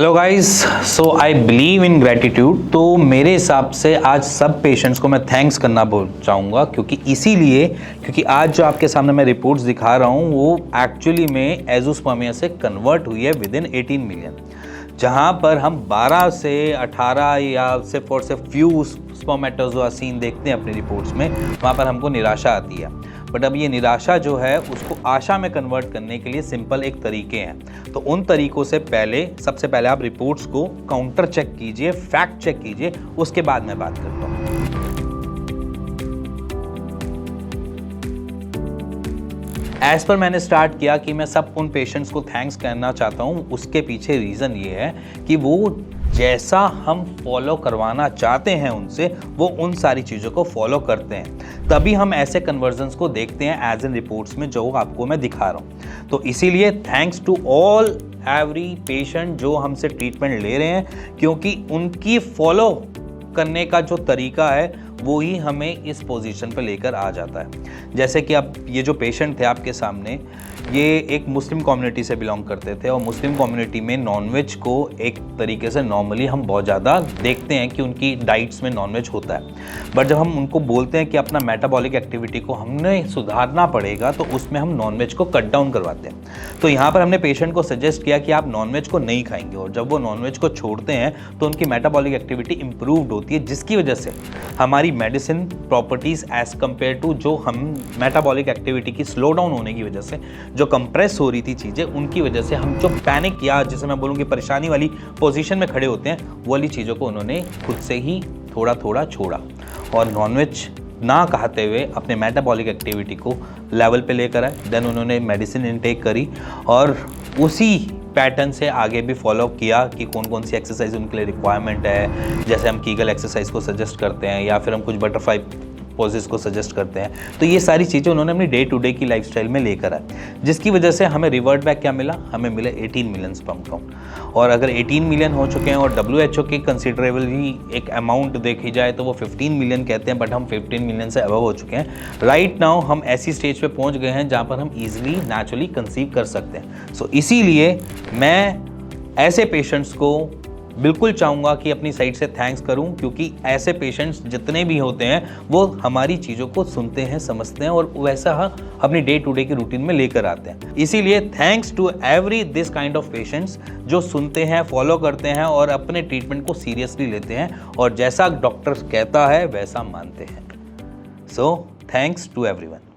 Hello guys, so I believe in gratitude. तो मेरे हिसाब से आज सब पेशेंट्स को मैं थैंक्स करना चाहूँगा क्योंकि आज जो आपके सामने मैं रिपोर्ट्स दिखा रहा हूँ वो एक्चुअली में एज़ोस्पर्मिया से कन्वर्ट हुई है विद इन 18 मिलियन। जहाँ पर हम 12 से 18 या सिर्फ और सिर्फ फ्यू स्पर्मेटोज़ोआ सीन देखते हैं अपनी रिपोर्ट्स में, वहाँ पर हमको निराशा आती है। बट अब ये निराशा जो है उसको आशा में कन्वर्ट करने के लिए सिंपल एक तरीके हैं। तो उन तरीकों से सबसे पहले आप रिपोर्ट्स को काउंटर चेक कीजिए, फैक्ट चेक कीजिए, उसके बाद मैं बात करता हूँ। एज पर मैंने स्टार्ट किया कि मैं सब उन पेशेंट्स को थैंक्स करना चाहता हूँ, उसके पीछे रीज़न ये है कि वो जैसा हम फॉलो करवाना चाहते हैं उनसे, वो उन सारी चीज़ों को फॉलो करते हैं। तभी हम ऐसे कन्वर्जन्स को देखते हैं एज इन रिपोर्ट्स में, जो आपको मैं दिखा रहा हूँ। तो इसीलिए thanks to all every patient जो हमसे ट्रीटमेंट ले रहे हैं, क्योंकि उनकी फॉलो करने का जो तरीका है वो ही हमें इस पोजीशन पे लेकर आ जाता है। जैसे कि अब ये जो पेशेंट थे आपके सामने, ये एक मुस्लिम कम्युनिटी से बिलोंग करते थे और मुस्लिम कम्युनिटी में नॉनवेज को एक तरीके से नॉर्मली हम बहुत ज़्यादा देखते हैं कि उनकी डाइट्स में नॉनवेज होता है। बट जब हम उनको बोलते हैं कि अपना मेटाबॉलिक एक्टिविटी को हमने सुधारना पड़ेगा, तो उसमें हम नॉनवेज को कट डाउन करवाते हैं। तो यहाँ पर हमने पेशेंट को सजेस्ट किया कि आप नॉनवेज को नहीं खाएंगे, और जब वो नॉनवेज को छोड़ते हैं तो उनकी मेटाबॉलिक एक्टिविटी इंप्रूव्ड होती है, जिसकी वजह से हमारी medicine properties as compare to जो हम मेटाबॉलिक एक्टिविटी की स्लो डाउन होने की वजह से जो कंप्रेस हो रही थी चीज़ें, उनकी वजह से हम जो पैनिक या जिसे मैं बोलूँगी परेशानी वाली पोजीशन में खड़े होते हैं, वो वाली चीज़ों को उन्होंने खुद से ही थोड़ा थोड़ा छोड़ा और नॉनवेज ना खाते हुए अपने मेटाबॉलिक एक्टिविटी को लेवल पे लेकर आए। देन उन्होंने मेडिसिन इनटेक करी और उसी पैटर्न से आगे भी फॉलो किया कि कौन कौन सी एक्सरसाइज उनके लिए रिक्वायरमेंट है। जैसे हम कीगल एक्सरसाइज को सजेस्ट करते हैं या फिर हम कुछ बटरफ्लाई पोजेस को सजेस्ट करते हैं। तो ये सारी चीज़ें उन्होंने अपनी डे टू डे की लाइफस्टाइल में लेकर आए, जिसकी वजह से हमें रिवर्ट बैक क्या मिला, हमें मिले 18 मिलियन स्पर्म काउंट। और अगर 18 मिलियन हो चुके हैं और WHO की कंसिडरेबली एक अमाउंट देखी जाए तो वो 15 मिलियन कहते हैं, बट हम 15 मिलियन से अबव हो चुके हैं। राइट नाउ हम ऐसी स्टेज पे पहुंच गए हैं जहां पर हम ईजिली नेचुरली कंसीव कर सकते हैं। सो इसीलिए मैं ऐसे पेशेंट्स को बिल्कुल चाहूँगा कि अपनी साइड से थैंक्स करूँ, क्योंकि ऐसे पेशेंट्स जितने भी होते हैं वो हमारी चीज़ों को सुनते हैं, समझते हैं और वैसा अपनी डे टू डे की रूटीन में लेकर आते हैं। इसीलिए thanks to every this kind of patients जो सुनते हैं, फॉलो करते हैं और अपने ट्रीटमेंट को सीरियसली लेते हैं और जैसा डॉक्टर कहता है वैसा मानते हैं। So thanks to everyone.